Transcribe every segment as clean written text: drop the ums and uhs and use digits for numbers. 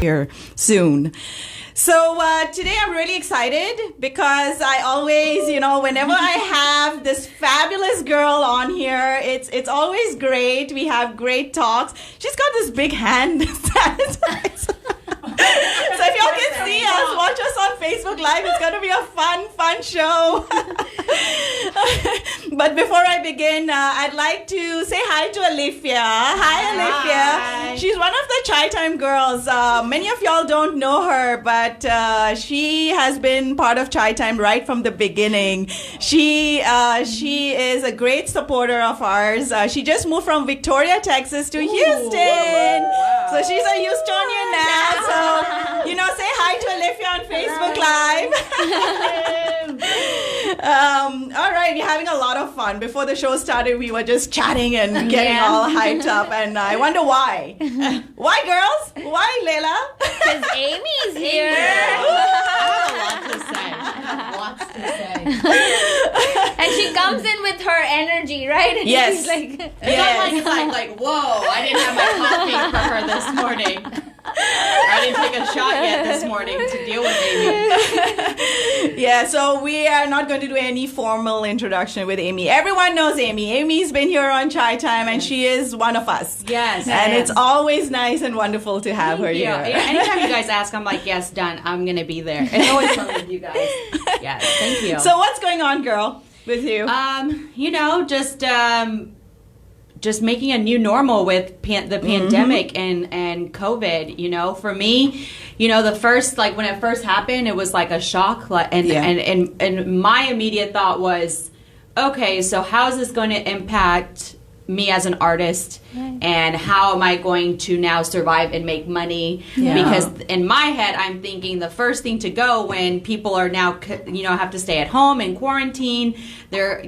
here soon. So today I'm really excited because I always, whenever I have this fabulous girl on here, it's always great. We have great talks. She's got this big hand sanitizer. So if y'all can see us, watch us on Facebook Live. It's going to be a fun show. But before I begin, I'd like to say hi to Alifia. Hi, Alifia. She's one of the Chai Time girls. Many of y'all don't know her, but she has been part of Chai Time right from the beginning. She is a great supporter of ours. She just moved from Victoria, Texas to Houston. Wow. So she's a Houstonian now. So, say hi to Alifia on Facebook Live. All right, we're having a lot of fun. Before the show started, we were just chatting and getting all hyped up. And I wonder why. Why, girls? Why, Leila? Because Amy's here. I have lots to say. And she comes in with her energy, right? And yes. She's like, it's not like, whoa, I didn't have my coffee for her this morning. I didn't take a shot yet this morning to deal with Amy. Yeah, so we are not going to do any formal introduction with Amy. Everyone knows Amy. Amy's been here on Chai Time, and she is one of us. Yes. And it's always nice and wonderful to have her here. Yeah, anytime you guys ask, I'm like, yes, done. I'm going to be there. It's always fun with you guys. Yes, thank you. So what's going on, girl, with you? Just making a new normal with the pandemic and COVID. For me, the first, like when it first happened, it was like a shock. And my immediate thought was, okay, so how is this going to impact me as an artist, and how am I going to now survive and make money? Because in my head, I'm thinking the first thing to go when people are now, have to stay at home in quarantine. They're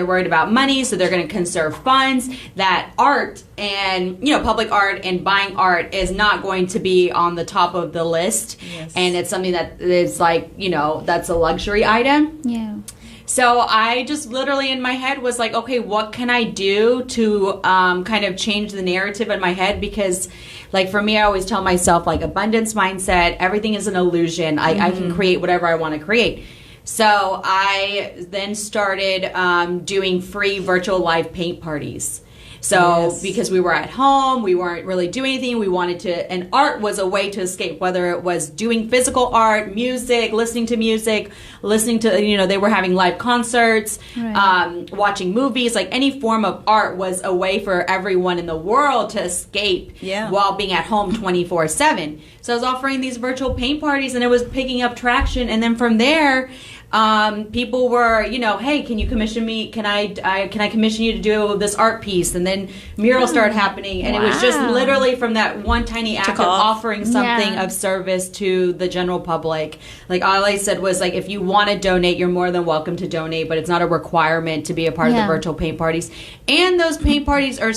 worried about money, so they're going to conserve funds. That art and public art and buying art is not going to be on the top of the list, and it's something that is like that's a luxury item. Yeah. So I just literally in my head was like, okay, what can I do to kind of change the narrative in my head? Because like for me, I always tell myself like abundance mindset, everything is an illusion. I can create whatever I want to create. So I then started doing free virtual live paint parties. So because we were at home, we weren't really doing anything. We wanted to, and art was a way to escape, whether it was doing physical art, music, listening to, they were having live concerts, watching movies, like any form of art was a way for everyone in the world to escape while being at home 24/7. So I was offering these virtual paint parties and it was picking up traction. And then from there, people were, hey, can you commission me? Can I commission you to do this art piece? And then murals started happening, and it was just literally from that one tiny act of offering something of service to the general public. Like all I said was like, if you want to donate, you're more than welcome to donate, but it's not a requirement to be a part of the virtual paint parties. And those paint parties are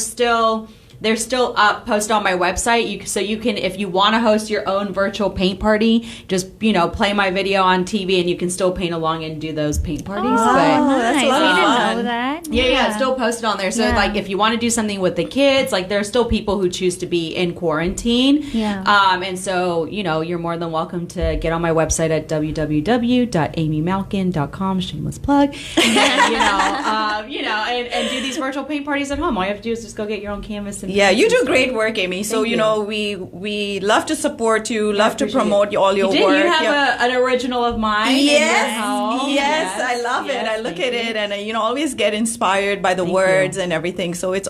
they're still up, posted on my website. So you can, if you want to host your own virtual paint party, just, play my video on TV and you can still paint along and do those paint parties. Oh, that's a lot of I fun. didn't know that. Yeah, it's still posted on there. So like if you want to do something with the kids, like there's still people who choose to be in quarantine. Yeah. And so, you're more than welcome to get on my website at www.amymalkin.com, shameless plug. And do these virtual paint parties at home. All you have to do is just go get your own canvas and you do great work, Amy. So, we love to support you, love to promote all your work. You have an original of mine in your home. Yes, I love it. I look at it and I, always get inspired by the words and everything. So it's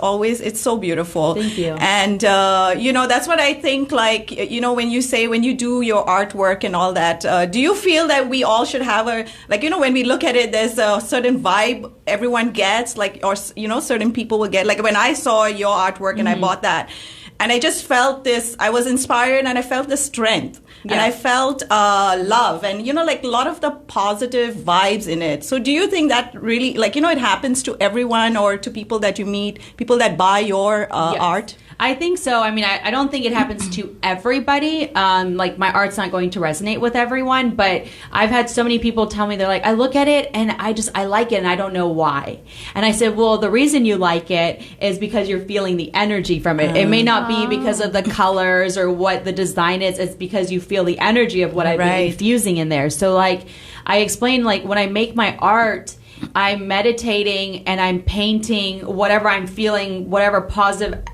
so beautiful. Thank you. And, that's what I think, like, when you do your artwork and all that, do you feel that we all should have when we look at it, there's a certain vibe everyone gets, like, or, certain people will get, like when I saw your artwork and I bought that, and I just felt this, I was inspired and I felt the strength. and I felt love, and like a lot of the positive vibes in it. So do you think that really, it happens to everyone, or to people that you meet, people that buy your art? I think so. I mean, I don't think it happens to everybody. My art's not going to resonate with everyone, but I've had so many people tell me, they're like, I look at it and I like it and I don't know why. And I said, well, the reason you like it is because you're feeling the energy from it. It may not be because of the colors or what the design is. It's because you feel the energy of what I've been infusing in there. So I explained, when I make my art, I'm meditating and I'm painting whatever I'm feeling, whatever positive,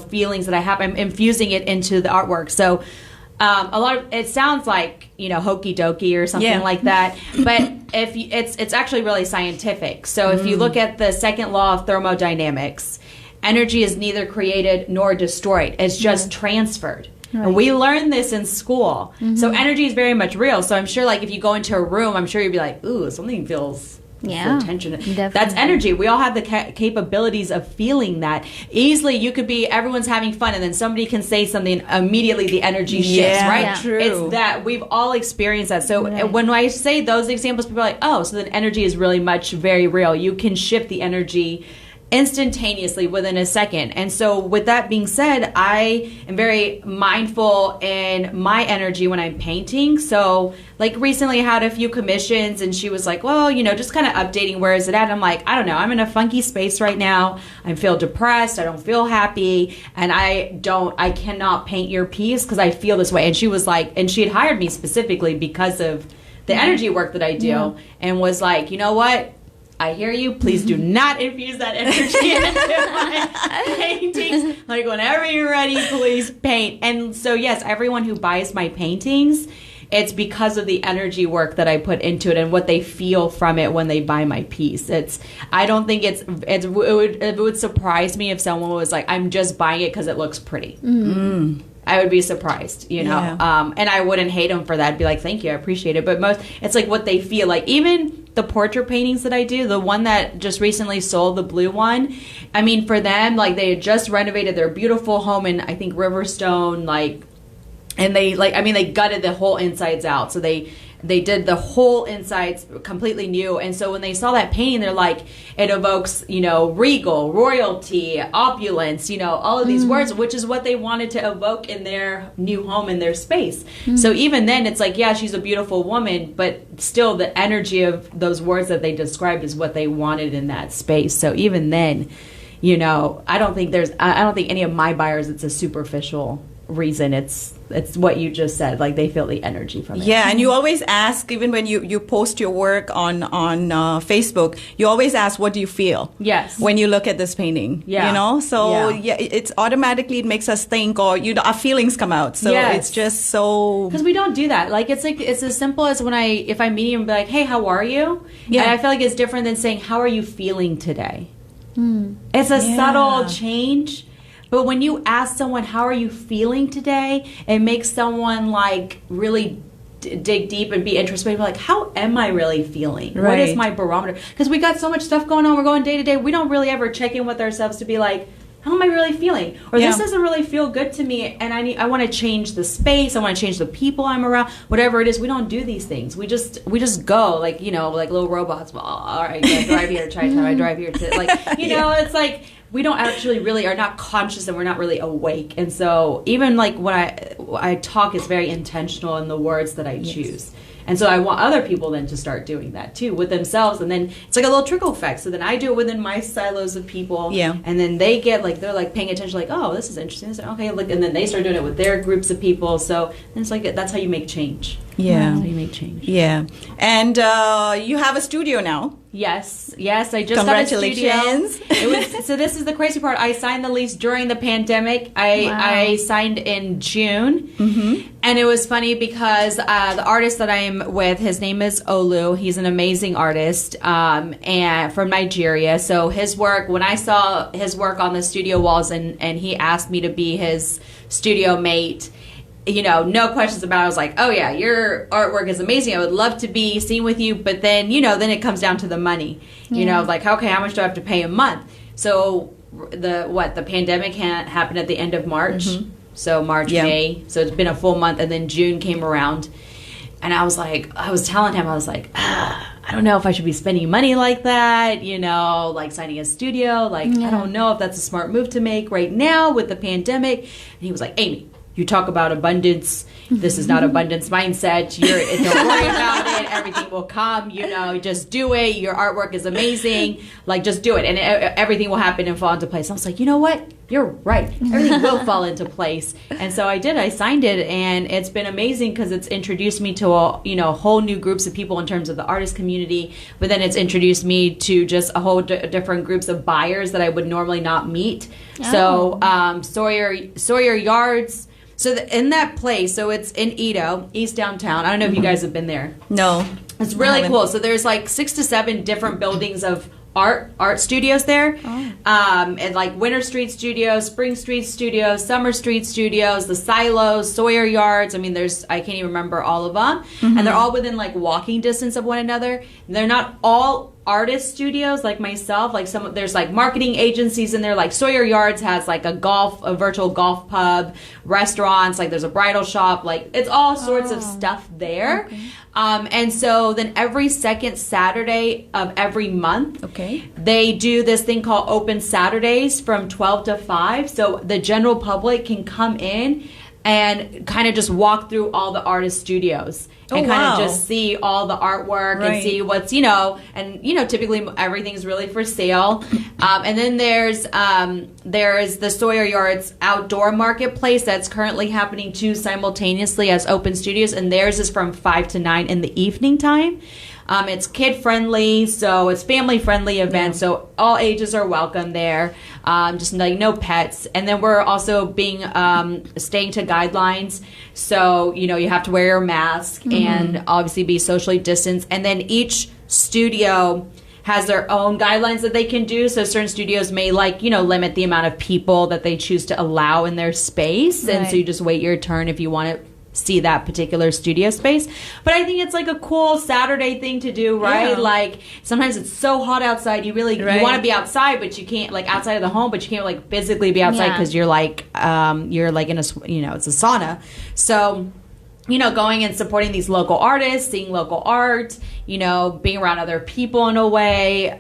feelings that I have. I'm infusing it into the artwork. So a lot of it sounds like hokey dokey or something like that, but if it's actually really scientific. So if you look at the second law of thermodynamics, energy is neither created nor destroyed. It's just transferred. Right. And we learned this in school. So energy is very much real. So I'm sure if you go into a room, I'm sure you'd be like, ooh, something feels tension. Definitely. That's energy. We all have the capabilities of feeling that. Easily, you could be, everyone's having fun, and then somebody can say something, immediately the energy shifts, right? Yeah. True. It's that. We've all experienced that. So when I say those examples, people are like, oh, so then energy is really much very real. You can shift the energy instantaneously within a second. And so with that being said, I am very mindful in my energy when I'm painting. So recently I had a few commissions, and she was like, well, just kind of updating, where is it at? And I'm like, I don't know, I'm in a funky space right now. I feel depressed, I don't feel happy, and I cannot paint your piece because I feel this way. And she was like, and she had hired me specifically because of the energy work that I do, and was like, you know what? I hear you. Please do not infuse that energy into my paintings. Whenever you're ready, please paint. And so, yes, everyone who buys my paintings, it's because of the energy work that I put into it and what they feel from it when they buy my piece. I don't think it would surprise me if someone was like, I'm just buying it because it looks pretty. I would be surprised, and I wouldn't hate them for that. I'd be like, thank you, I appreciate it. But it's what they feel. Even the portrait paintings that I do, the one that just recently sold, the blue one, I mean, for them, they had just renovated their beautiful home in, I think, Riverstone, and they gutted the whole insides out. So they did the whole insides completely new. And so when they saw that painting, they're like, it evokes, regal, royalty, opulence, all of these words, which is what they wanted to evoke in their new home, in their space. So even then, it's yeah, she's a beautiful woman, but still the energy of those words that they described is what they wanted in that space. So even then, I don't think any of my buyers, it's a superficial reason. It's what you just said, they feel the energy from it. Yeah, and you always ask, even when you post your work on Facebook, you always ask, what do you feel? Yes. When you look at this painting, so it's automatically, it makes us think, or our feelings come out. So it's just so, because we don't do that. It's as simple as if I meet you and be like, hey, how are you? Yeah. And I feel it's different than saying, how are you feeling today? It's a subtle change. But when you ask someone, how are you feeling today, it makes someone really dig deep and be introspective. How am I really feeling? Right. What is my barometer? Because we got so much stuff going on. We're going day to day. We don't really ever check in with ourselves to be like, how am I really feeling? Or this doesn't really feel good to me, and I want to change the space. I want to change the people I'm around. Whatever it is, we don't do these things. We just go like little robots. Well, all right, drive here, try to drive here. It's we don't actually really are not conscious, and we're not really awake. And so even when I talk, it's very intentional in the words that I choose. And so I want other people then to start doing that too with themselves, and then it's a little trickle effect. So then I do it within my silos of people, and then they get they're paying attention, oh, this is interesting. So, okay, look, and then they start doing it with their groups of people. So it's that's how you make change. Yeah, that's how you make change. Yeah, and you have a studio now. Yes, I just Congratulations. got a studio. So this is the crazy part. I signed the lease during the pandemic. I signed in June, and it was funny because the artist that I'm with, his name is Olu. He's an amazing artist, and from Nigeria. So his work, when I saw his work on the studio walls, and he asked me to be his studio mate, no questions about it. I was like, oh yeah, your artwork is amazing. I would love to be seen with you. But then, then it comes down to the money. Okay, how much do I have to pay a month? So the pandemic happened at the end of March. So March, May. So it's been a full month. And then June came around. And I was telling him, I don't know if I should be spending money like that, like signing a studio. Like, I don't know if that's a smart move to make right now with the pandemic. And he was like, Amy, you talk about abundance. This is not abundance mindset. Don't worry about it. Everything will come. Just do it. Your artwork is amazing. Like, just do it, and everything will happen and fall into place. I was like, you know what? You're right. Everything will fall into place. And so I did. I signed it, and it's been amazing because it's introduced me to whole new groups of people in terms of the artist community. But then it's introduced me to just a whole different groups of buyers that I would normally not meet. So Sawyer Yards. So in that place, so it's in East downtown. I don't know if you guys have been there. No. It's really cool. So there's like 6 to 7 different buildings of art studios there. And like Winter Street Studios, Spring Street Studios, Summer Street Studios, the Silos, Sawyer Yards. I mean, I can't even remember all of them. And they're all within like walking distance of one another. They're not all artist studios like myself. Like there's like marketing agencies in there. Like Sawyer Yards has like a virtual golf pub, restaurants, like there's a bridal shop, like it's all sorts of stuff there. And so then every second Saturday of every month, they do this thing called Open Saturdays from 12 to 5. So the general public can come in and kind of just walk through all the artist studios and kind of just see all the artwork and see what's, typically everything's really for sale. And then there's the Sawyer Yards outdoor marketplace that's currently happening too simultaneously as open studios, and theirs is from 5 to 9 in the evening time. It's kid friendly, so it's family friendly event, so all ages are welcome there. Just like no pets. And then we're also staying to guidelines. So, you have to wear your mask and obviously be socially distanced. And then each studio has their own guidelines that they can do. So certain studios may limit the amount of people that they choose to allow in their space. And so you just wait your turn if you want to see that particular studio space. But I think it's like a cool Saturday thing to do, right? Like sometimes it's so hot outside, you want to be outside, but you can't, like outside of the home, but you can't like physically be outside because you're like in a it's a sauna. So going and supporting these local artists, seeing local art, being around other people in a way.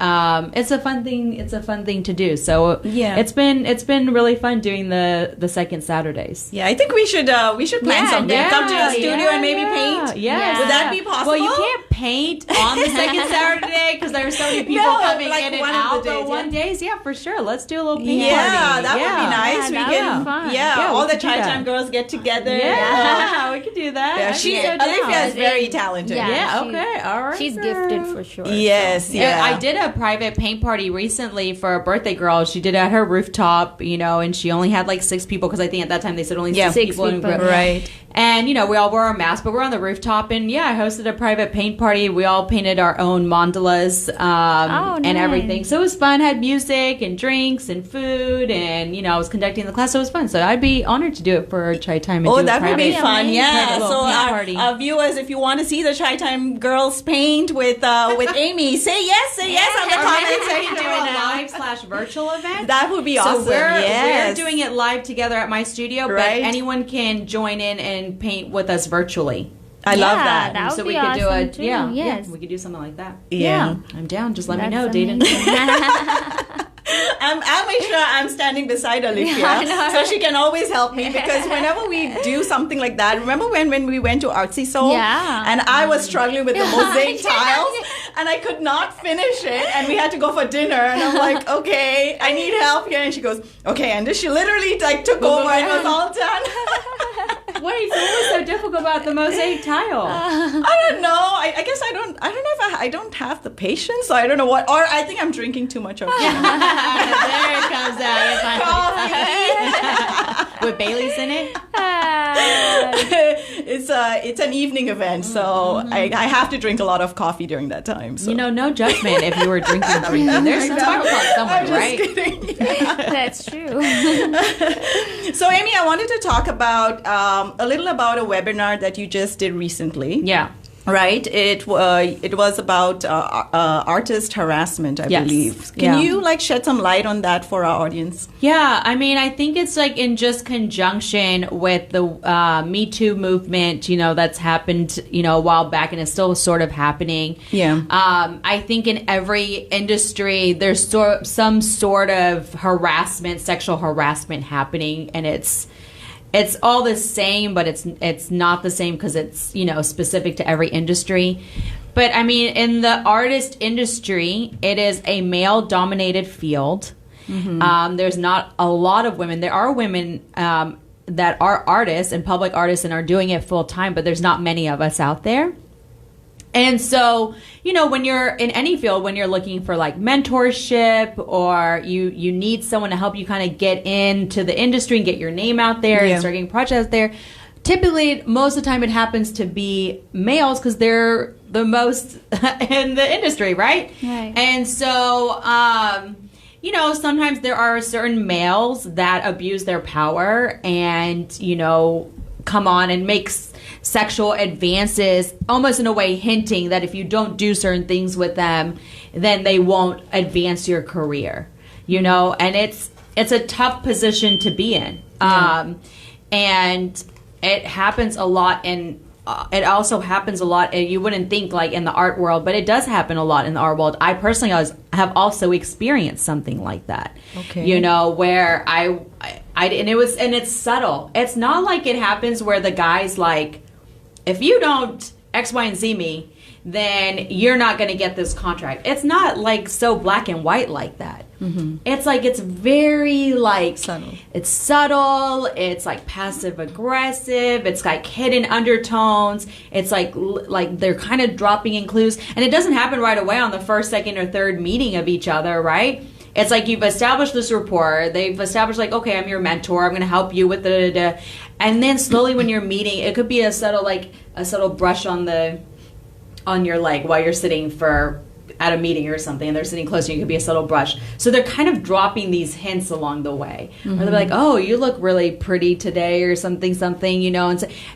It's a fun thing. It's a fun thing to do. So it's been really fun doing the second Saturdays. Yeah, I think we should plan something. Come to the studio and maybe paint. Yeah. Would that be possible? Well, you can't paint on the second Saturday because there are so many people coming in and out. But one days, for sure. Let's do a little paint party. Yeah, that would be nice. That would be fun. Yeah, all the Chai Time girls get together. Yeah, we could do that. Yeah, Olivia is very talented. Okay, all right. She's gifted for sure. Yes, I did a private paint party recently for a birthday girl. She did it at her rooftop, and she only had like 6 people because I think at that time they said only 6 people in group. Right. And, we all wore our masks, but we're on the rooftop. And, I hosted a private paint party. We all painted our own mandalas and everything. So it was fun. Had music and drinks and food. And, I was conducting the class. So it was fun. So I'd be honored to do it for Chai Time. And that would be fun. Yeah. So our viewers, if you want to see the Chai Time girls paint with Amy, say yes on the comment section. Do a live/virtual event. That would be awesome. So we're doing it live together at my studio, but anyone can join in and paint with us virtually. I love that. That would so be we could do awesome it. too. Yeah, we could do something like that. Yeah. I'm down. Just let me know, amazing. Dayton. I'll make sure I'm standing beside Olivia so she can always help me, because whenever we do something like that, remember when we went to Artsy Soul and I was struggling with the mosaic tiles and I could not finish it and we had to go for dinner and I'm like, okay, I need help here, and she goes, okay, and then she literally took over and it was all done. Wait, so what was so difficult about the mosaic tile? I don't know. I guess I don't know if I don't have the patience. So I don't know what, or I think I'm drinking too much of it. There it comes out. With Bailey's in it? It's an evening event, so I have to drink a lot of coffee during that time. So. No judgment if you were drinking. There's some 5 o'clock somewhere, I'm right? just kidding. That's true. So, Amy, I wanted to talk about a little about a webinar that you just did recently. Yeah. right? It was about artist harassment, I Yes. believe. Can Yeah. you like shed some light on that for our audience? Yeah, I mean, I think it's like in just conjunction with the Me Too movement, that's happened, a while back, and it's still sort of happening. Yeah. I think in every industry, there's some sort of harassment, sexual harassment happening, and it's all the same, but it's not the same because it's specific to every industry. But I mean, in the artist industry, it is a male-dominated field. Mm-hmm. There's not a lot of women. There are women that are artists and public artists and are doing it full time, but there's not many of us out there. And so, when you're in any field, when you're looking for like mentorship or you need someone to help you kind of get into the industry and get your name out there and start getting projects out there, typically, most of the time it happens to be males because they're the most in the industry, right? Right. And so, sometimes there are certain males that abuse their power and, come on and make sexual advances, almost in a way hinting that if you don't do certain things with them, then they won't advance your career, and it's a tough position to be in. And it happens a lot it also happens a lot, you wouldn't think like in the art world, but it does happen a lot in the art world. I personally have also experienced something like that. Okay. Where and it's subtle. It's not like it happens where the guy's like, if you don't X, Y, and Z me, then you're not going to get this contract. It's not like so black and white like that. Mm-hmm. It's like, it's very like subtle. It's subtle. It's like passive aggressive. It's like hidden undertones. It's like they're kind of dropping in clues, and it doesn't happen right away on the first, second, or third meeting of each other, right? It's like you've established this rapport. They've established like, okay, I'm your mentor. I'm going to help you with the. And then slowly when you're meeting, it could be a subtle brush on your leg while you're sitting at a meeting or something, and they're sitting close to you. It could be a subtle brush. So they're kind of dropping these hints along the way. Mm-hmm. Or they're like, oh, you look really pretty today, or something, and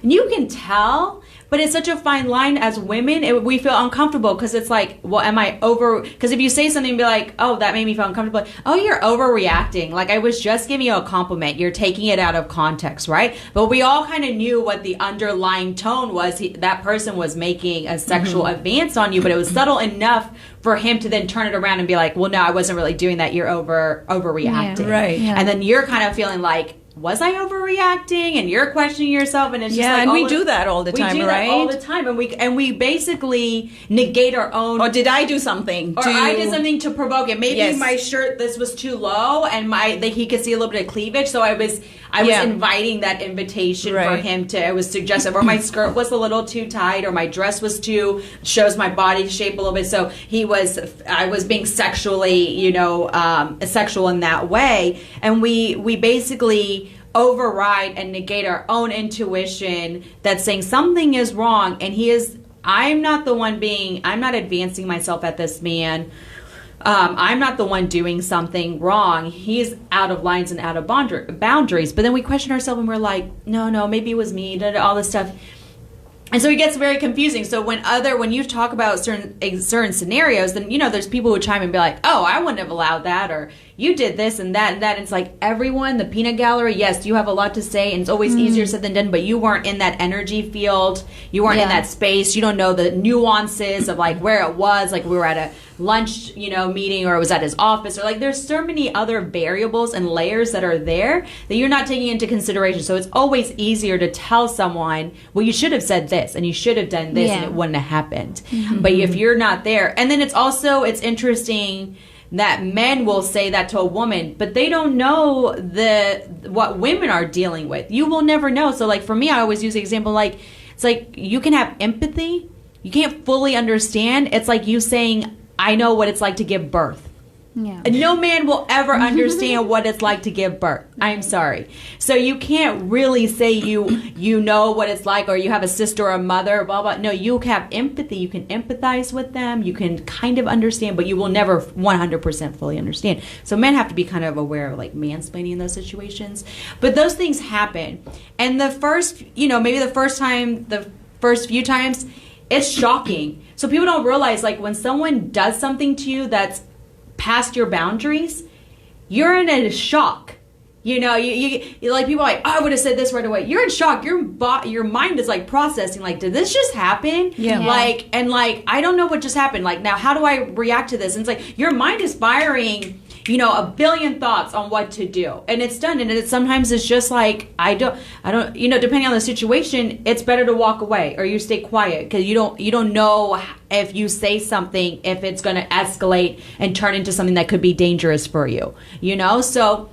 you can tell. But it's such a fine line as women. We feel uncomfortable because it's like, well, am I over? Because if you say something and be like, oh, that made me feel uncomfortable. Oh, you're overreacting. Like I was just giving you a compliment. You're taking it out of context, right? But we all kind of knew what the underlying tone was. That person was making a sexual advance on you, but it was subtle enough for him to then turn it around and be like, well, no, I wasn't really doing that. You're overreacting. Yeah. Right. Yeah. And then you're kind of feeling like, was I overreacting? And you're questioning yourself, and it's just like, and we do that all the time, we do right? that all the time, and we basically negate our own. Or did I do something? Or I did something to provoke it. Maybe Yes. my shirt, this was too low, and he could see a little bit of cleavage. So I was inviting that invitation for him to. It was suggestive, or my skirt was a little too tight, or my dress was shows my body shape a little bit. So I was being sexually, sexual in that way, and we basically override and negate our own intuition that's saying something is wrong, and I'm not advancing myself at this man. I'm not the one doing something wrong. He's out of lines and out of boundaries. But then we question ourselves and we're like, no, maybe it was me, all this stuff. And so it gets very confusing. So when you talk about certain scenarios, then there's people who chime in and be like, oh, I wouldn't have allowed that, or you did this and that and that. And it's like, everyone, the peanut gallery, yes, you have a lot to say, and it's always easier said than done, but you weren't in that energy field. You weren't in that space. You don't know the nuances of like where it was, like we were at a lunch, meeting, or it was at his office, or like there's so many other variables and layers that are there that you're not taking into consideration. So it's always easier to tell someone, well, you should have said this and you should have done this and it wouldn't have happened. Mm-hmm. But if you're not there, and then it's interesting that men will say that to a woman, but they don't know what women are dealing with. You will never know. So like for me, I always use the example, like it's like you can have empathy, you can't fully understand. It's like you saying, I know what it's like to give birth. Yeah. No man will ever understand what it's like to give birth. I'm sorry. So you can't really say you know what it's like, or you have a sister or a mother, blah, blah. No, you have empathy. You can empathize with them. You can kind of understand, but you will never 100% fully understand. So men have to be kind of aware of like mansplaining in those situations. But those things happen. And the first, maybe the first few times, it's shocking. So people don't realize, like, when someone does something to you that's past your boundaries, you're in a shock. You know, you like, people are like, oh, I would have said this right away. You're in shock. Your mind is like processing, like, did this just happen? Yeah. Like, and like, I don't know what just happened. Like, now how do I react to this? And it's like, your mind is firing, you know, a billion thoughts on what to do. And it's done. And sometimes it's just like, I don't, you know, depending on the situation, it's better to walk away or you stay quiet, because you don't know if you say something, if it's going to escalate and turn into something that could be dangerous for you, you know? So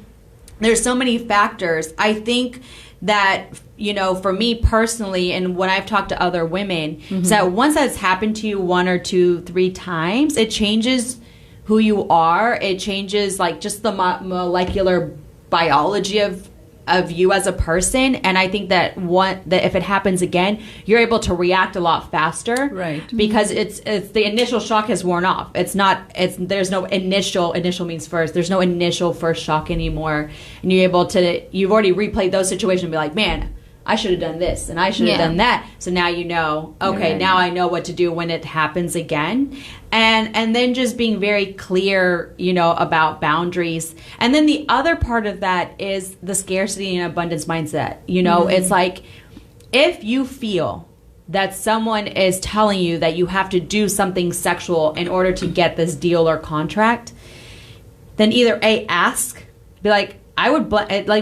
there's so many factors. I think that, you know, for me personally, and when I've talked to other women, is that once that's happened to you 1 or 2, 3 times, it changes who you are. It changes, like, just the molecular biology of you as a person. And I think that if it happens again, you're able to react a lot faster, right? Because it's the initial shock has worn off. There's no initial means first. There's no initial first shock anymore, and you've already replayed those situations and be like, man, I should have done this and I should have done that. So now you know, okay, right. Now I know what to do when it happens again. And then just being very clear, you know, about boundaries. And then the other part of that is the scarcity and abundance mindset. You know, it's like, if you feel that someone is telling you that you have to do something sexual in order to get this deal or contract, then either ask, be like, I would,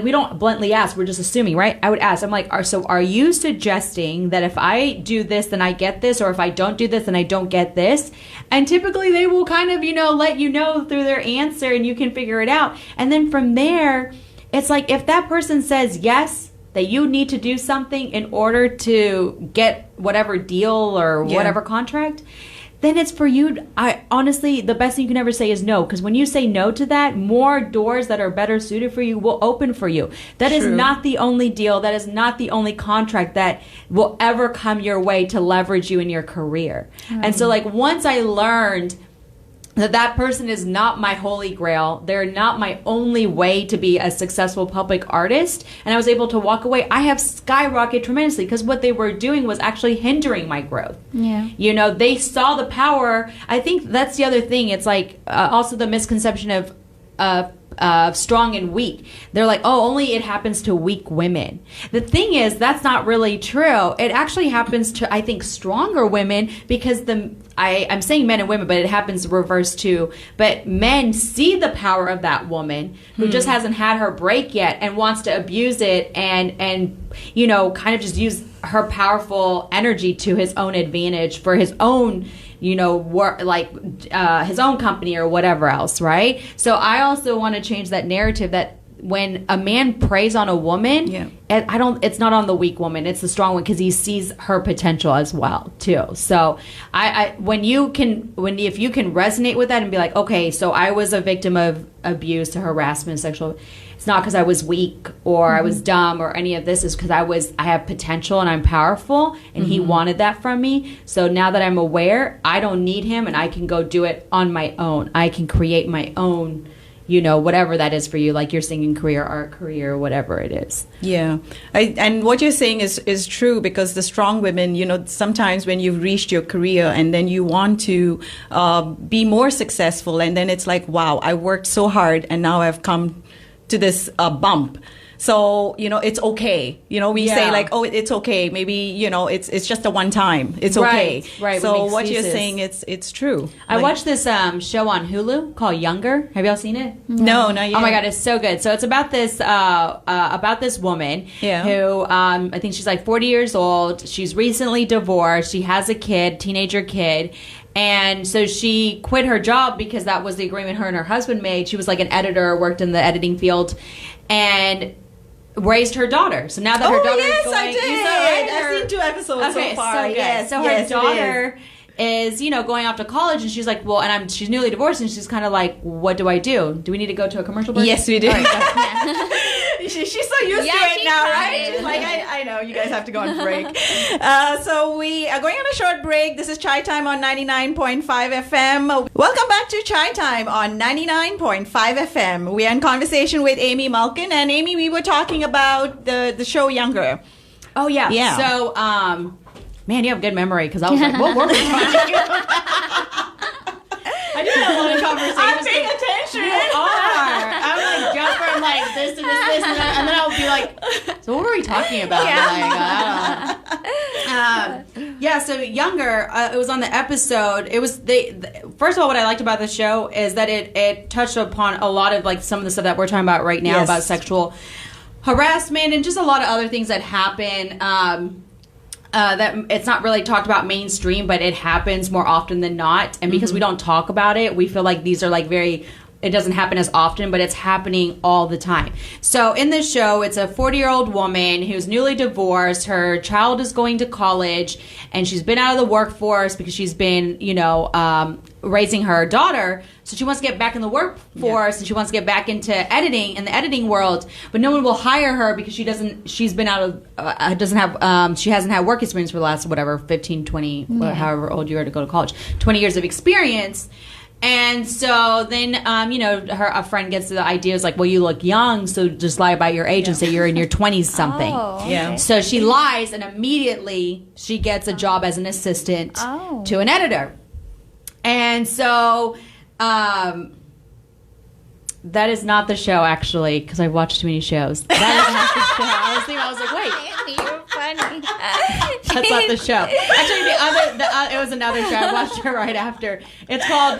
we don't bluntly ask, we're just assuming, right? I would ask, I'm like, are you suggesting that if I do this, then I get this, or if I don't do this, then I don't get this? And typically they will kind of, you know, let you know through their answer, and you can figure it out. And then from there, it's like, if that person says yes, that you need to do something in order to get whatever deal or whatever contract, then it's for you. Honestly, the best thing you can ever say is no, because when you say no to that, more doors that are better suited for you will open for you. That is not the only deal. That is not the only contract that will ever come your way to leverage you in your career. And so, like, once I learned that person is not my holy grail, they're not my only way to be a successful public artist, and I was able to walk away, I have skyrocketed tremendously, because what they were doing was actually hindering my growth. Yeah, you know, they saw the power. I think that's the other thing. It's like also the misconception of strong and weak. They're like, oh, only it happens to weak women. The thing is, that's not really true. It actually happens to, I think, stronger women, because I'm saying men and women, but it happens reverse too. But men see the power of that woman who just hasn't had her break yet and wants to abuse it and you know, kind of just use her powerful energy to his own advantage for his own, you know, his own company or whatever else, right? So I also want to change that narrative that when a man preys on a woman, it's not on the weak woman, it's the strong one, because he sees her potential as well too. So if you can resonate with that and be like, okay, so I was a victim of abuse, harassment, sexual, it's not because I was weak or I was dumb or any of this, is because I have potential and I'm powerful, and he wanted that from me. So now that I'm aware, I don't need him, and I can go do it on my own. I can create my own, you know, whatever that is for you, like your singing career, art career, whatever it is. Yeah. And what you're saying is true, because the strong women, you know, sometimes when you've reached your career and then you want to be more successful, and then it's like, wow, I worked so hard and now I've come to this bump. So, you know, it's okay. You know, we say like, oh, it's okay. Maybe, you know, it's just a one time. It's okay. Right. So what you're saying, it's true. I watched this show on Hulu called Younger. Have y'all seen it? No, not yet. Oh my God, it's so good. So it's about this woman who I think she's like 40 years old. She's recently divorced. She has a teenager kid. And so she quit her job because that was the agreement her and her husband made. She was like an editor, worked in the editing field, and raised her daughter. So now that her daughter is going, I did. I've seen 2 episodes so far. So good. So her daughter is, you know, going off to college, and she's like, well, and she's newly divorced, and she's kind of like, what do I do? Do we need to go to a commercial break? Yes, we do. She's so used to it now, right? She's like, I know, you guys have to go on break. So we are going on a short break. This is Chai Time on 99.5 FM. Welcome back to Chai Time on 99.5 FM. We are in conversation with Amy Malkin. And Amy, we were talking about the show Younger. Oh, yeah. So, Man, you have good memory, because I was like, what were we talking about? I did have one conversation. I'm paying attention. You are. I'm like jump from like this to this, and then I'll be like, so what were we talking about? Yeah. Yeah, so Younger, it was on the episode. It was first of all, what I liked about the show is that it touched upon a lot of like some of the stuff that we're talking about right now about sexual harassment and just a lot of other things that happen. That it's not really talked about mainstream, but it happens more often than not. And because we don't talk about it, we feel like these are like it doesn't happen as often, but it's happening all the time. So in this show, it's a 40-year-old woman who's newly divorced. Her child is going to college, and she's been out of the workforce because she's been, raising her daughter. So she wants to get back in the workforce, and she wants to get back into editing, in the editing world. But no one will hire her because she hasn't had work experience for the last, 15, 20, however old you are to go to college, 20 years of experience. And so then, a friend gets the idea, is like, well, you look young, so just lie about your age and say you're in your 20s something. Oh, okay. Yeah. So she lies, and immediately she gets a job as an assistant to an editor. And so that is not the show, actually, because I've watched too many shows. That is not the show. I was like, wait. You're funny. That's not the show. Actually, it was another show. I watched it right after. It's called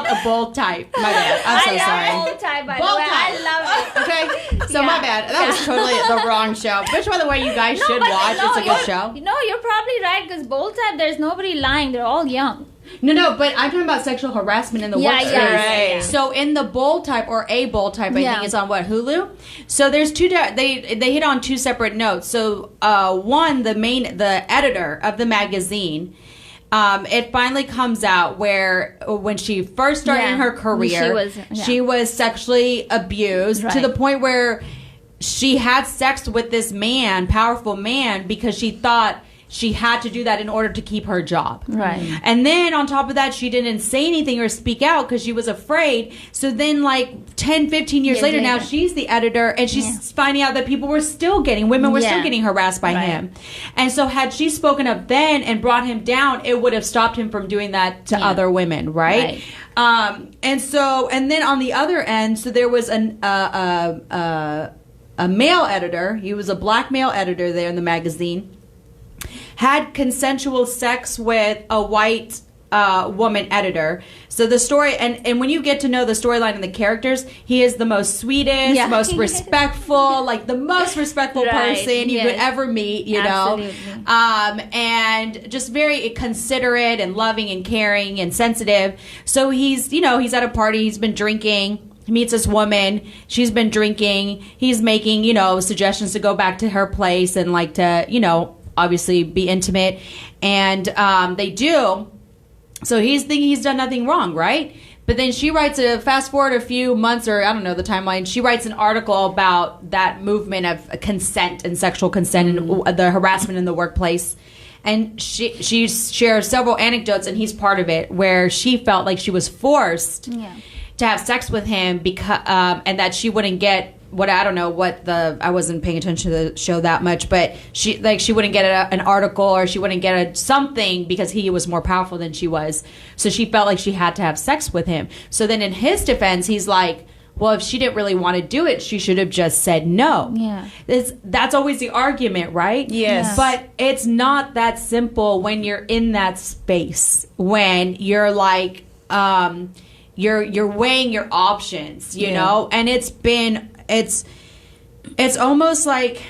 A Bold Type. My bad. I'm so sorry. Bold Type, by Bold the way. Type. I love it. Okay, so my bad. That was totally the wrong show. Which, by the way, you guys should watch. It's a good show. No, you're probably right, because Bold Type, there's nobody lying. They're all young. No, but I'm talking about sexual harassment in the workplace. right. So in the Bold Type, or A Bold Type, I think it's on Hulu. So there's two. They hit on two separate notes. So one, the editor of the magazine. It finally comes out where when she first started in her career, she was sexually abused to the point where she had sex with this powerful man, because she thought she had to do that in order to keep her job. Right. And then on top of that, she didn't say anything or speak out because she was afraid. So then like 10, 15 years later, now she's the editor, and she's finding out that women were still getting harassed by him. And so had she spoken up then and brought him down, it would have stopped him from doing that to other women, right? And then on the other end, so there was a male editor. He was a black male editor there in the magazine. Had consensual sex with a white woman editor. So the story, and when you get to know the storyline and the characters, he is the most sweetest, most respectful, like the most respectful person you could ever meet, you know. And just very considerate and loving and caring and sensitive. So he's at a party, he's been drinking. He meets this woman. She's been drinking. He's making, suggestions to go back to her place and like to, obviously be intimate, and they do. So he's thinking he's done nothing wrong, right? But then she writes fast forward a few months, or I don't know the timeline, she writes an article about that movement of consent and sexual consent and the harassment in the workplace. And she shares several anecdotes, and he's part of it, where she felt like she was forced to have sex with him because and that she wouldn't get I wasn't paying attention to the show that much, but she wouldn't get an article, or she wouldn't get something because he was more powerful than she was. So she felt like she had to have sex with him. So then in his defense, he's like, well, if she didn't really want to do it, she should have just said no. Yeah. That's always the argument, right? Yes. But it's not that simple when you're in that space, when you're like, you're weighing your options, you know? And it's almost like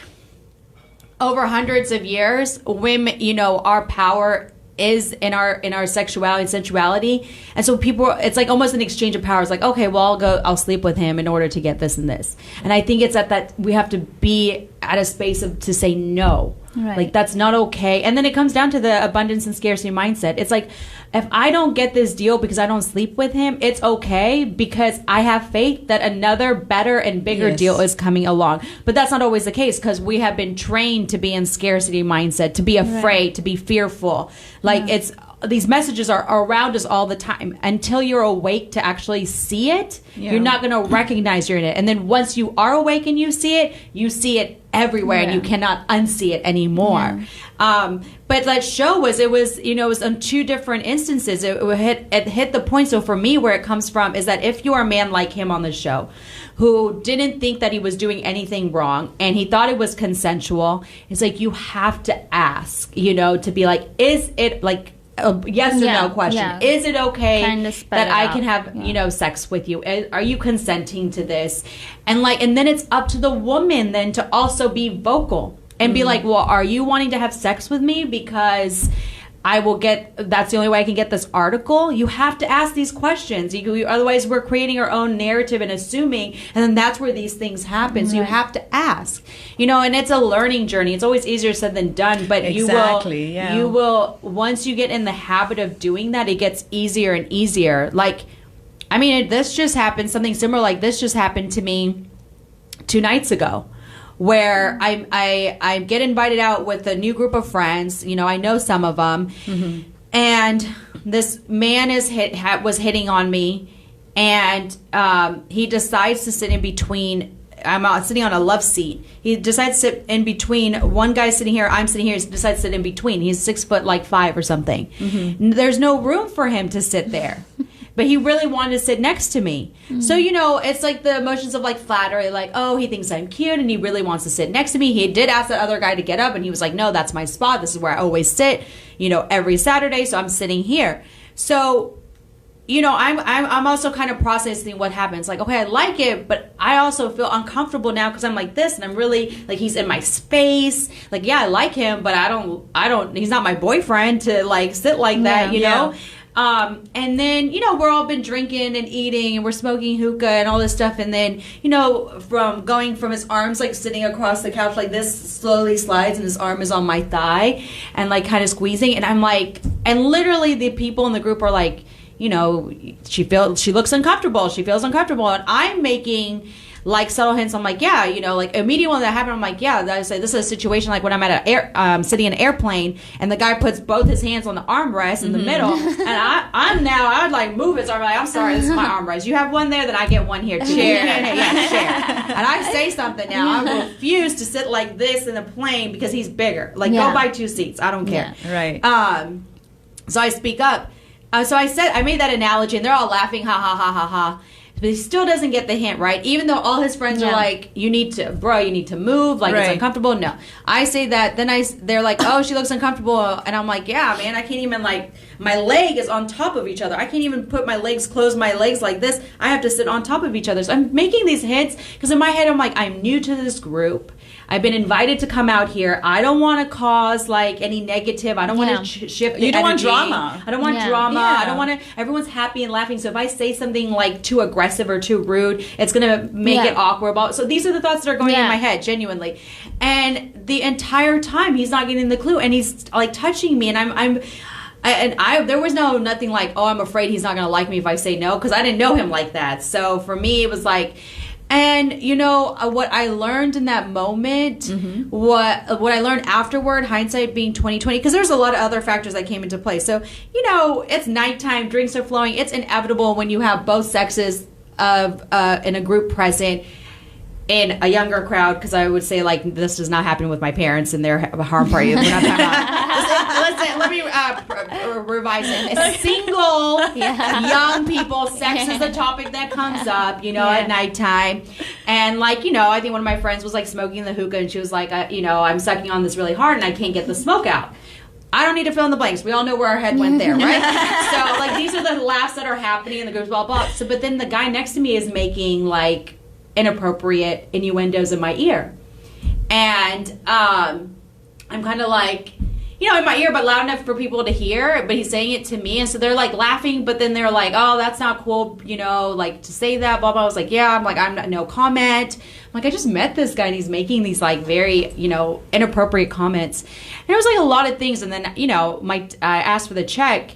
over hundreds of years, women, our power is in our sexuality and sensuality. And so it's like almost an exchange of powers. Like, okay, well, I'll sleep with him in order to get this and this. And I think it's that we have to be at a space to say no. Right. Like, that's not okay. And then it comes down to the abundance and scarcity mindset. It's like, if I don't get this deal because I don't sleep with him, it's okay, because I have faith that another better and bigger deal is coming along. But that's not always the case, because we have been trained to be in scarcity mindset, to be afraid, to be fearful. Like, it's these messages are around us all the time. Until you're awake to actually see it, you're not going to recognize you're in it. And then once you are awake and you see it everywhere, and you cannot unsee it anymore. But that show was on two different instances. It hit the point. So for me, where it comes from is that if you are a man like him on the show, who didn't think that he was doing anything wrong, and he thought it was consensual, it's like, you have to ask, to be like, is it like a yes or no question? Yeah. Is it okay that I can have, sex with you? Are you consenting to this? And then it's up to the woman then to also be vocal and be like, well, are you wanting to have sex with me because that's the only way I can get this article? You have to ask these questions. Otherwise, we're creating our own narrative and assuming, and then that's where these things happen. So you have to ask, and it's a learning journey. It's always easier said than done, but you will, once you get in the habit of doing that, it gets easier and easier. This just happened, something similar like this just happened to me 2 nights ago, where I get invited out with a new group of friends. I know some of them, and this man was hitting on me, and he decides to sit in between. I'm sitting on a love seat. He decides to sit in between. One guy's sitting here, I'm sitting here. He decides to sit in between. He's 6'5" or something. There's no room for him to sit there. But he really wanted to sit next to me. So, it's like the emotions of flattery, oh, he thinks I'm cute and he really wants to sit next to me. He did ask that other guy to get up, and he was like, no, that's my spot. This is where I always sit, every Saturday. So I'm sitting here. So, I'm also kind of processing what happens. Okay, I like it, but I also feel uncomfortable now because I'm like this, and I'm really he's in my space. Yeah, I like him, but I don't, he's not my boyfriend to sit like that, you know? And then, we're all been drinking and eating, and we're smoking hookah and all this stuff. And then, from going from his arms, sitting across the couch like this, slowly slides, and his arm is on my thigh and kind of squeezing. And I'm and literally the people in the group are like, she looks uncomfortable. She feels uncomfortable. And I'm making subtle hints. I'm like, yeah, immediately when that happened, I'm like, yeah, this is a situation when I'm at sitting in an airplane, and the guy puts both his hands on the armrest in the middle, and I would move his arm. I'm sorry, this is my armrest. You have one there, then I get one here too. Share. Share. And I say something now. I refuse to sit like this in a plane because he's bigger. Go buy 2 seats. I don't care. Yeah, right. So I speak up. So I made that analogy, and they're all laughing, ha ha ha ha ha. But he still doesn't get the hint, right? Even though all his friends are like, you need to move, it's uncomfortable. No. I say that, then they're like, oh, she looks uncomfortable. And I'm like, yeah, man, I can't even, my leg is on top of each other. I can't even close my legs like this. I have to sit on top of each other. So I'm making these hints because in my head, I'm like, I'm new to this group. I've been invited to come out here. I don't want to cause any negative. I don't want to shift the You don't energy. want drama. I don't want drama. I don't want to. Everyone's happy and laughing. So if I say something too aggressive or too rude, it's gonna make it awkward. So these are the thoughts that are going in my head, genuinely. And the entire time, he's not getting the clue, and he's touching me, and there was nothing I'm afraid he's not gonna like me if I say no, because I didn't know him like that. So for me, it was and what I learned in that moment, what I learned afterward, hindsight being 2020, because there's a lot of other factors that came into play. So it's nighttime, drinks are flowing. It's inevitable when you have both sexes of in a group present in a younger crowd, because I would say this does not happen with my parents and their harm party. We're not talking about. Listen, let me revise it. It's single young people. Sex is a topic that comes up, at nighttime. And I think one of my friends was smoking the hookah, and she was like, I'm sucking on this really hard and I can't get the smoke out. I don't need to fill in the blanks. We all know where our head went there, right? So these are the laughs that are happening in the group, blah blah. So, but then the guy next to me is making inappropriate innuendos in my ear, and I'm kind of in my ear, but loud enough for people to hear, but he's saying it to me, and so they're laughing, but then they're oh, that's not cool, to say that, blah blah. I was yeah, I'm not, no comment. I'm I just met this guy, and he's making these very inappropriate comments, and it was a lot of things. And then I asked for the check.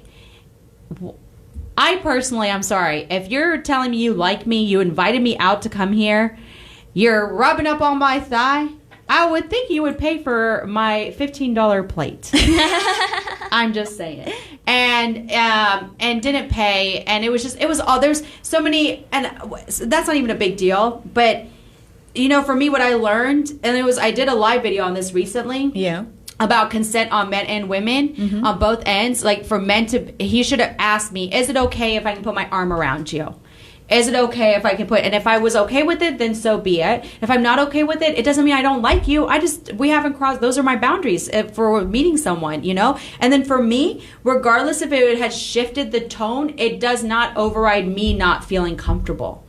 I personally, I'm sorry. If you're telling me you like me, you invited me out to come here, you're rubbing up on my thigh, I would think you would pay for my $15 plate. I'm just saying. And didn't pay. And it was all, there's so many, and that's not even a big deal. But, you know, for me, what I learned, and I did a live video on this recently. Yeah. About consent on men and women on both ends. Like for men he should have asked me, is it okay if I can put my arm around you? Is it okay if I can and if I was okay with it, then so be it. If I'm not okay with it, it doesn't mean I don't like you. We haven't crossed, those are my boundaries for meeting someone, you know? And then for me, regardless if it had shifted the tone, it does not override me not feeling comfortable.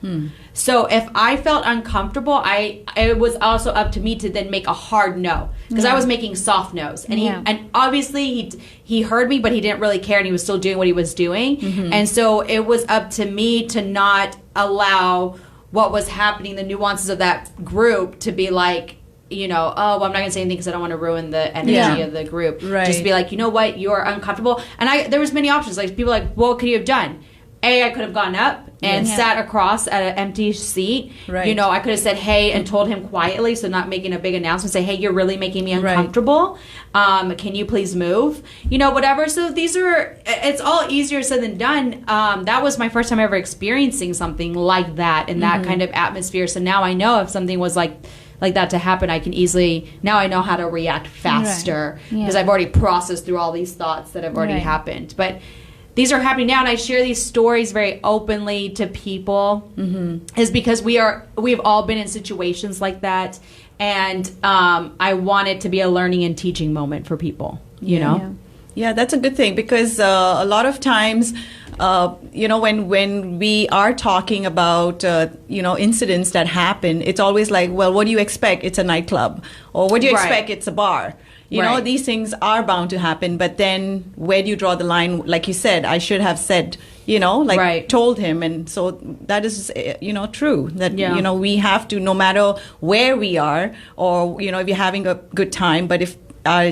So if I felt uncomfortable, it was also up to me to then make a hard no, because I was making soft no's, and and obviously he heard me, but he didn't really care, and he was still doing what he was doing, and so it was up to me to not allow what was happening, the nuances of that group, to be like, you know, oh, well, I'm not gonna say anything because I don't want to ruin the energy of the group. Right. Just be like, you know what, you're uncomfortable, and there was many options. Like people like, well, what could you have done? I could have gone up and sat across at an empty seat. Right. You know, I could have said, hey, and told him quietly, so not making a big announcement, say, hey, you're really making me uncomfortable. Right. Can you please move? You know, whatever. So it's all easier said than done. That was my first time ever experiencing something like that in that kind of atmosphere. So now I know if something was like that to happen, I can now I know how to react faster because I've already processed through all these thoughts that have already happened. But these are happening now, and I share these stories very openly to people is because we've all been in situations like that, and I want it to be a learning and teaching moment for people, you know? Yeah, that's a good thing, because a lot of times, you know, when we are talking about, you know, incidents that happen, it's always like, well, what do you expect? It's a nightclub. Or what do you expect? It's a bar. You know, these things are bound to happen, but then where do you draw the line? Like you said, I should have said, you know, like told him. And so that is, you know, true that, you know, we have to, no matter where we are, or, you know, if you're having a good time, but if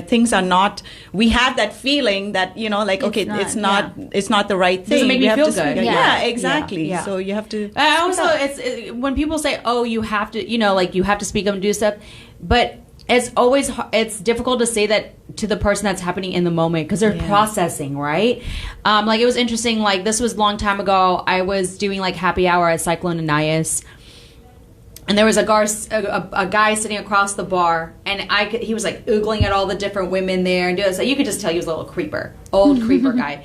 things are not, we have that feeling that, you know, like, it's not the right thing. Doesn't make me feel good. Yeah, exactly. Yeah. So you have to. Also, when people say, oh, you have to, you know, like you have to speak up and do stuff, but it's difficult to say that to the person that's happening in the moment because they're processing, right? Like it was interesting, like this was a long time ago. I was doing like happy hour at Cyclone Anais, and there was a guy sitting across the bar, and he was like oogling at all the different women there and doing so. You could just tell he was a little old creeper guy.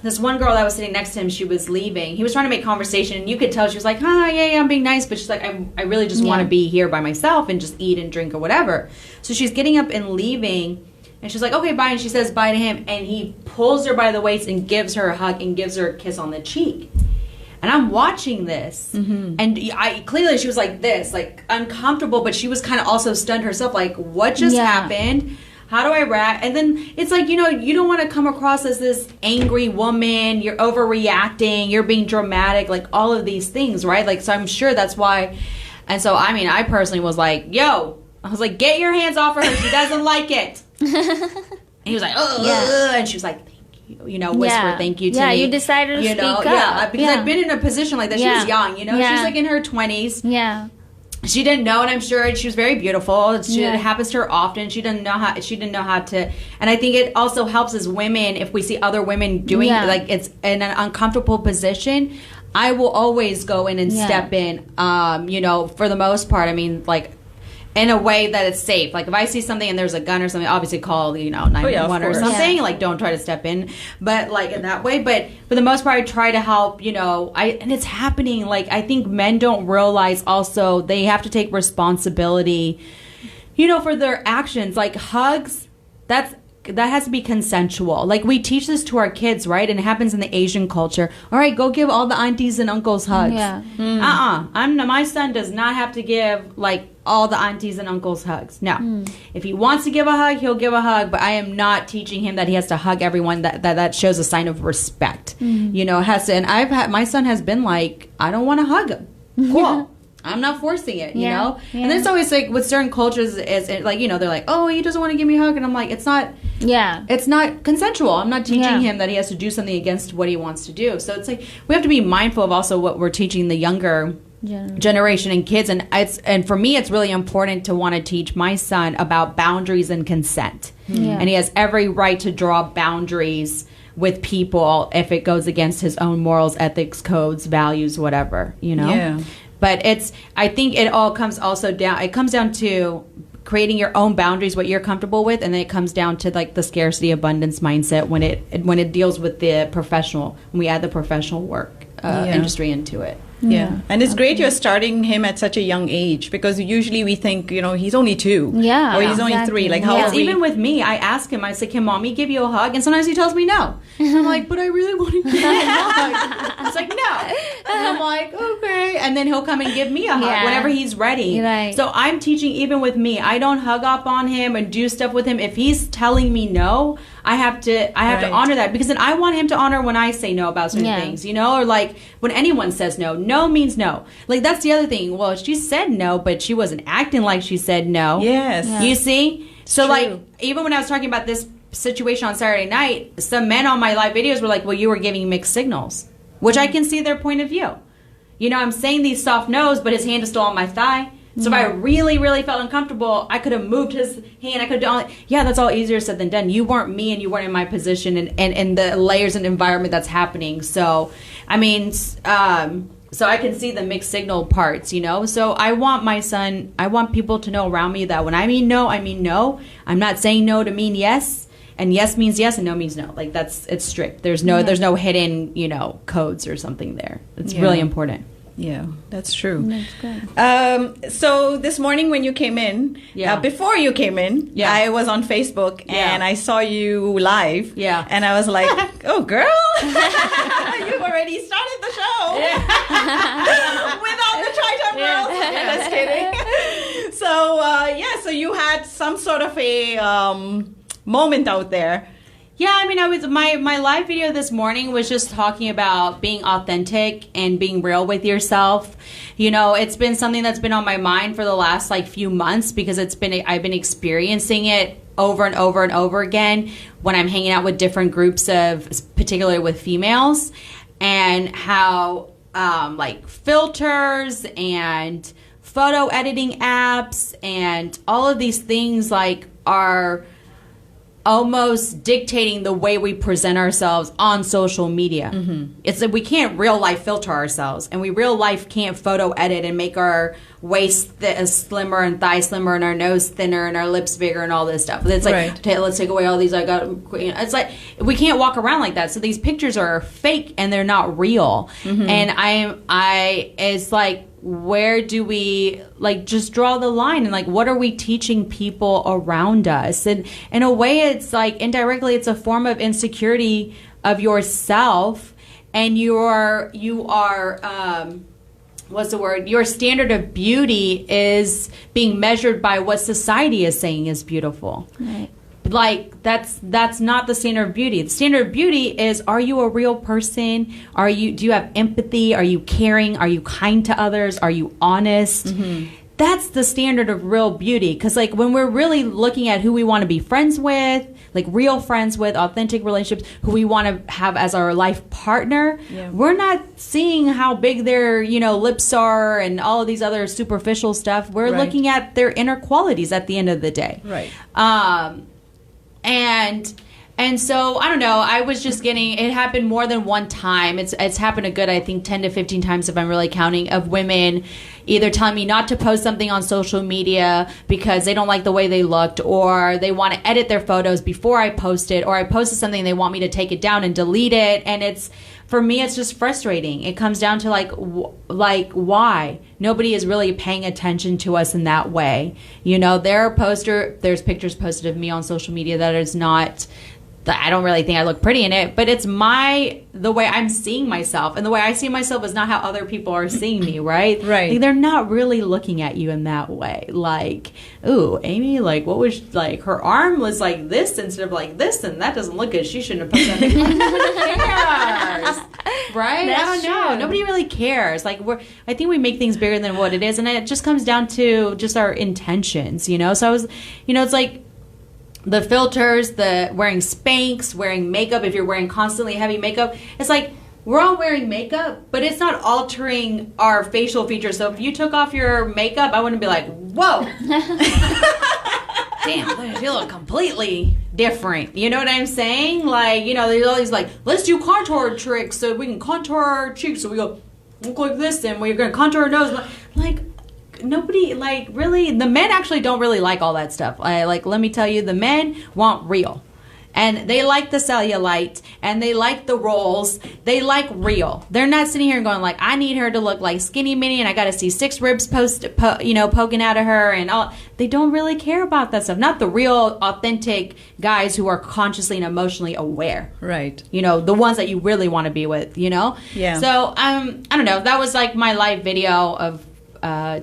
This one girl that was sitting next to him, she was leaving. He was trying to make conversation, and you could tell she was like, hi, yeah, I'm being nice. But she's like, I really just want to be here by myself and just eat and drink or whatever. So she's getting up and leaving, and she's like, okay, bye. And she says bye to him, and he pulls her by the waist and gives her a hug and gives her a kiss on the cheek. And I'm watching this, and clearly she was like this, like uncomfortable, but she was kind of also stunned herself, like, what just happened? How do I react? And then it's like, you know, you don't want to come across as this angry woman. You're overreacting. You're being dramatic. Like all of these things, right? Like, so I'm sure that's why. And so, I mean, I personally was like, I was like, get your hands off of her. She doesn't like it. And he was like, oh, and she was like, thank you. You know, whisper thank you to me. Yeah, you decided to speak up. Yeah, because I'd been in a position like that. She was young, you know. She was like in her 20s. Yeah. She didn't know, and I'm sure she was very beautiful. It happens to her often. She didn't know how to, and I think it also helps as women if we see other women doing like it's in an uncomfortable position. I will always go in and step in. You know, for the most part, I mean, like in a way that it's safe. Like if I see something and there's a gun or something, obviously call 911 or something. Yeah. Like don't try to step in, but like in that way. But for the most part, I try to help. You know, and it's happening. Like I think men don't realize also they have to take responsibility. You know, for their actions. Like hugs, that has to be consensual. Like we teach this to our kids, right? And it happens in the Asian culture. All right, go give all the aunties and uncles hugs. Yeah. My son does not have to give like all the aunties and uncles hugs. No. If he wants to give a hug, he'll give a hug, but I am not teaching him that he has to hug everyone. That shows a sign of respect. You know, it has to, and my son has been like, I don't want to hug him. Cool. I'm not forcing it, you know? Yeah. And then it's always like with certain cultures, it's like, you know, they're like, oh, he doesn't want to give me a hug. And I'm like, it's not consensual. I'm not teaching him that he has to do something against what he wants to do. So it's like, we have to be mindful of also what we're teaching the younger generation and kids, and for me it's really important to want to teach my son about boundaries and consent. And he has every right to draw boundaries with people if it goes against his own morals, ethics, codes, values, whatever, but I think it comes down to creating your own boundaries, what you're comfortable with, and then it comes down to like the scarcity abundance mindset when it deals with the professional, when we add the professional work industry into it. Yeah. And it's great you're starting him at such a young age, because usually we think, he's only 2. Yeah. Or he's only 3. Like, how are we? Even with me, I ask him, I say, can mommy give you a hug? And sometimes he tells me no. And I'm like, but I really want to give you a hug. It's like, no. And I'm like, okay. And then he'll come and give me a hug whenever he's ready. Right. So I'm teaching even with me. I don't hug up on him and do stuff with him. If he's telling me no, I have to honor that, because then I want him to honor when I say no about certain things, or like when anyone says no. No means no. Like, that's the other thing. Well, she said no, but she wasn't acting like she said no. Yes. Yeah. You see? So True. like, even when I was talking about this situation on Saturday night, some men on my live videos were like, well, you were giving mixed signals, which I can see their point of view. I'm saying these soft no's, but his hand is still on my thigh. So if I really, really felt uncomfortable, I could have moved his hand. I could have done, that's all easier said than done. You weren't me, and you weren't in my position, and the layers and environment that's happening. So, I mean, so I can see the mixed signal parts, So I want people to know around me that when I mean no, I mean no. I'm not saying no to mean yes. And yes means yes, and no means no. Like, it's strict. There's no hidden, codes or something there. It's really important. Yeah, that's true. That's good. So this morning when you came in, before you came in, I was on Facebook and I saw you live. Yeah. And I was like, oh, girl, you've already started the show with all the Tri-Time girls. Just kidding. So, so you had some sort of a moment out there. Yeah, I mean, my live video this morning was just talking about being authentic and being real with yourself. It's been something that's been on my mind for the last few months, because I've been experiencing it over and over and over again when I'm hanging out with different groups particularly with females, and how filters and photo editing apps and all of these things are almost dictating the way we present ourselves on social media. It's that we can't real life filter ourselves, and we real life can't photo edit and make our waist slimmer and thigh slimmer and our nose thinner and our lips bigger and all this stuff. It's like, okay, let's take away all these. It's like we can't walk around like that. So these pictures are fake and they're not real. And it's like, where do we just draw the line, and what are we teaching people around us? And in a way, it's indirectly it's a form of insecurity of yourself, and you are what's the word? Your standard of beauty is being measured by what society is saying is beautiful. Right. That's not the standard of beauty. The standard of beauty is, are you a real person? Do you have empathy? Are you caring? Are you kind to others? Are you honest? That's the standard of real beauty. Because when we're really looking at who we want to be friends with, real friends with, authentic relationships, who we want to have as our life partner, we're not seeing how big their lips are and all of these other superficial stuff. We're looking at their inner qualities at the end of the day. Right. And so, I don't know, I was just it happened more than one time. It's happened a good, I think, 10 to 15 times if I'm really counting, of women either telling me not to post something on social media because they don't like the way they looked, or they want to edit their photos before I post it, or I posted something and they want me to take it down and delete it. And for me, it's just frustrating. It comes down to why? Nobody is really paying attention to us in that way. There's pictures posted of me on social media that is not, I don't really think I look pretty in it, but it's the way I'm seeing myself, and the way I see myself is not how other people are seeing me, right? Right. They're not really looking at you in that way. Ooh, Amy, what was her arm was like this instead of like this, and that doesn't look good. She shouldn't have posted that. Who cares? Right? That's I don't know. true. Nobody really cares. I think we make things bigger than what it is, and it just comes down to just our intentions, So I was, it's the filters, the wearing Spanx, wearing makeup, if you're wearing constantly heavy makeup, it's we're all wearing makeup, but it's not altering our facial features. So if you took off your makeup, I wouldn't be like, whoa. Damn, you look completely different. You know what I'm saying? Like, you know, there's all these like, let's do contour tricks so we can contour our cheeks. So we go, look like this, and we're going to contour our nose. Like, nobody, like, really, the men actually don't really like all that stuff. Like, let me tell you, the men want real. And they like the cellulite, and they like the rolls. They like real. They're not sitting here going like, I need her to look like skinny mini, and I got to see 6 ribs poking out of her, and all. They don't really care about that stuff. Not the real, authentic guys who are consciously and emotionally aware. Right. You know, the ones that you really want to be with. You know. Yeah. So I don't know. That was like my live video of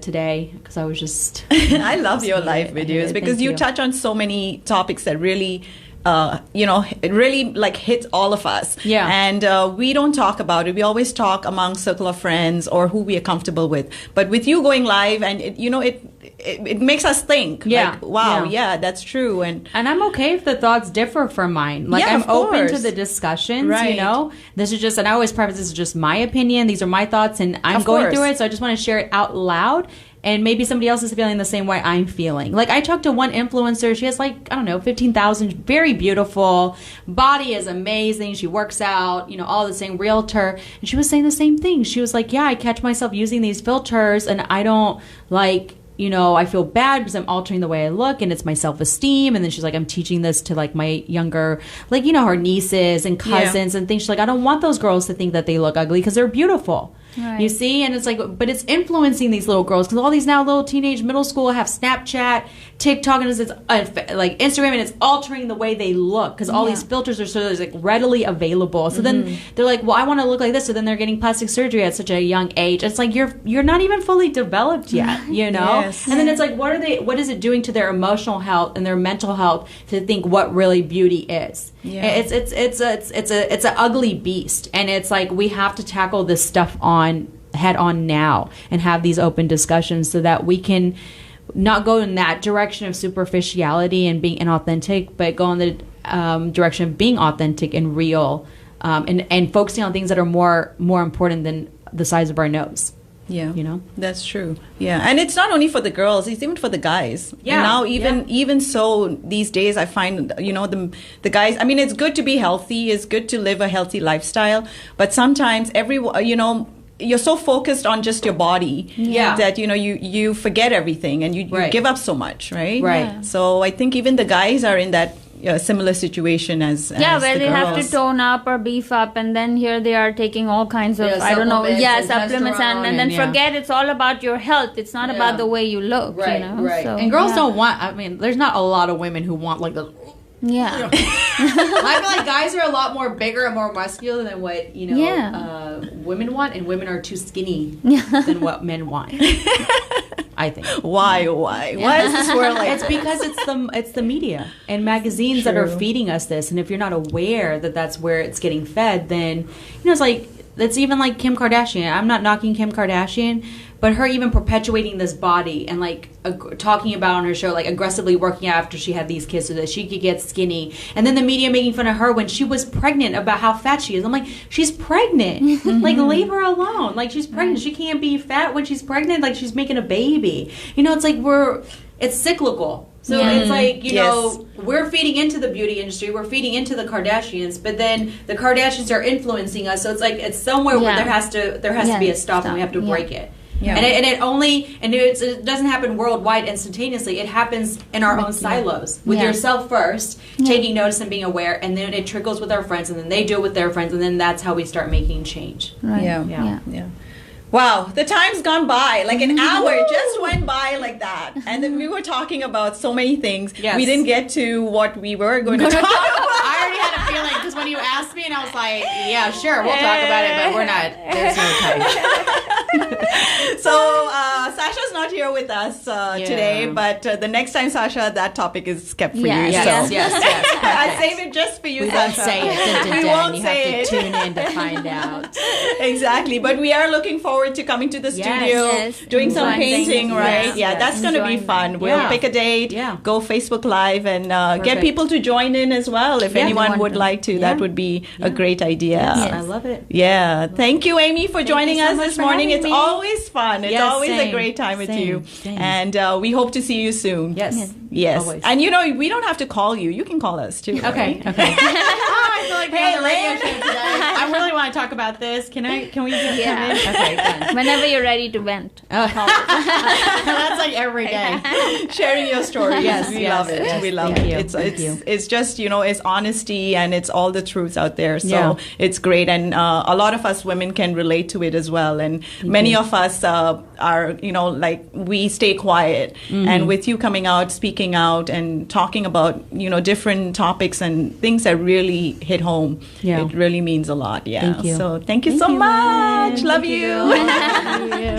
today, because I was just. I love your live videos because you touch on so many topics that really. It really like hits all of us. Yeah. And we don't talk about it. We always talk among circle of friends or who we are comfortable with. But with you going live, and it makes us think. Yeah. Like, wow. Yeah, that's true. And I'm okay if the thoughts differ from mine. Like, yeah, I'm of open to course. the discussions. Right. You know, this is just, and I always preface, this is just my opinion. These are my thoughts, and I'm Of going course. through it. So I just want to share it out loud. And maybe somebody else is feeling the same way I'm feeling. Like, I talked to one influencer. She has, like, I don't know, 15,000. Very beautiful. Body is amazing. She works out, you know, all the same, realtor. And she was saying the same thing. She was like, yeah, I catch myself using these filters, and I don't, like, you know, I feel bad because I'm altering the way I look, and it's my self-esteem. And then she's like, I'm teaching this to, like, my younger, like, you know, her nieces and cousins and things. She's like, I don't want those girls to think that they look ugly because they're beautiful. Right. You see? And it's like, but it's influencing these little girls, because all these now little teenage middle school have Snapchat, TikTok, and it's like Instagram, and it's altering the way they look, because all these filters are so like readily available. So then they're like, well, I want to look like this. So then they're getting plastic surgery at such a young age. It's like, you're not even fully developed yet, you know? Yes. And then it's like, what is it doing to their emotional health and their mental health to think what really beauty is? Yeah. It's an ugly beast, and it's like, we have to tackle this stuff head on now and have these open discussions so that we can not go in that direction of superficiality and being inauthentic, but go in the direction of being authentic and real, and focusing on things that are more important than the size of our nose. Yeah, you know, that's true. Yeah, and it's not only for the girls; it's even for the guys. Yeah. And now, even so, these days, I find the guys. I mean, it's good to be healthy. It's good to live a healthy lifestyle. But sometimes, you're so focused on just your body that you forget everything, and you give up so much, right? Right. Yeah. So I think even the guys are in that similar situation as where the they have to girls. tone up or beef up, and then here they are taking all kinds of supplements and supplements, and then testosterone, forget it's all about your health. It's not about the way you look, right? you know? Right. So, and girls don't want. I mean, there's not a lot of women who want like the. Yeah. I feel like guys are a lot more bigger and more muscular than what women want, and women are too skinny than what men want. I think. Why is this world like? It's because it's the media and magazines that are feeding us this, and if you're not aware that that's where it's getting fed, then it's like, that's even like Kim Kardashian. I'm not knocking Kim Kardashian, but her even perpetuating this body and like talking about on her show, like aggressively working out after she had these kids so that she could get skinny, and then the media making fun of her when she was pregnant about how fat she is. I'm like, she's pregnant. Like, leave her alone. Like, she's pregnant. She can't be fat when she's pregnant. Like, she's making a baby. It's like it's cyclical. So it's like, we're feeding into the beauty industry, we're feeding into the Kardashians, but then the Kardashians are influencing us. So it's like, it's somewhere where there has to be a stop, and we have to break it. Yeah. And it doesn't happen worldwide instantaneously. It happens in our own silos, with yourself first, taking notice and being aware, and then it trickles with our friends, and then they do it with their friends, and then that's how we start making change. Right. Yeah. Wow, the time's gone by. Like an hour just went by like that. And then we were talking about so many things. Yes. We didn't get to what we were going to talk about. I already had a feeling, because when you asked me, and I was like, yeah, sure, we'll talk about it, but we're not. There's no time. So Sasha's not here with us today, but the next time, Sasha, that topic is kept for you. Yes, So yes. I save it just for you, We Sasha. won't say it. Dun, dun, We dun. won't You say have it. to tune in to find out. Exactly, but we are looking forward to coming to the studio, Yes. doing some Enjoying painting, things. right? Yes, Yeah, yes. that's going to be Enjoying fun. We'll Yeah. pick a date, Yeah. go Facebook Live, and get Perfect. people to join in as well. If Yeah, anyone they would want to. like to, Yeah. that would be a great idea. Yes. I love it. Yeah, thank you, Amy, for joining you so us much this for morning. having It's me. always fun. It's Yes, always a same. great time with Same, you. same. And we hope to see you soon. Yes. Yes. Always. And we don't have to call you. You can call us too. Okay. right? Okay. I feel like Hey, we're on the radio Lynn. show today. I really want to talk about this. Can we just Yeah. come in? Okay, done. Whenever you're ready to vent. That's like every day. Sharing your stories. Yes, we yes, love it. yes. We love Thank it. you. It's Thank it's you. it's just it's honesty and it's all the truth out there. So Yeah. it's great, and a lot of us women can relate to it as well. And many of us are like we stay quiet, Mm-hmm. and with you coming out, speaking out, and talking about different topics and things that really hit home. Yeah. It really means a lot. Yeah. Thank you. So thank you so you, much. Lynn. Love Thank you.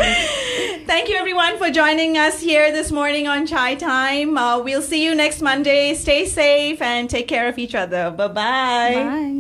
Thank you, everyone, for joining us here this morning on Chai Time. We'll see you next Monday. Stay safe and take care of each other. Bye-bye. Bye.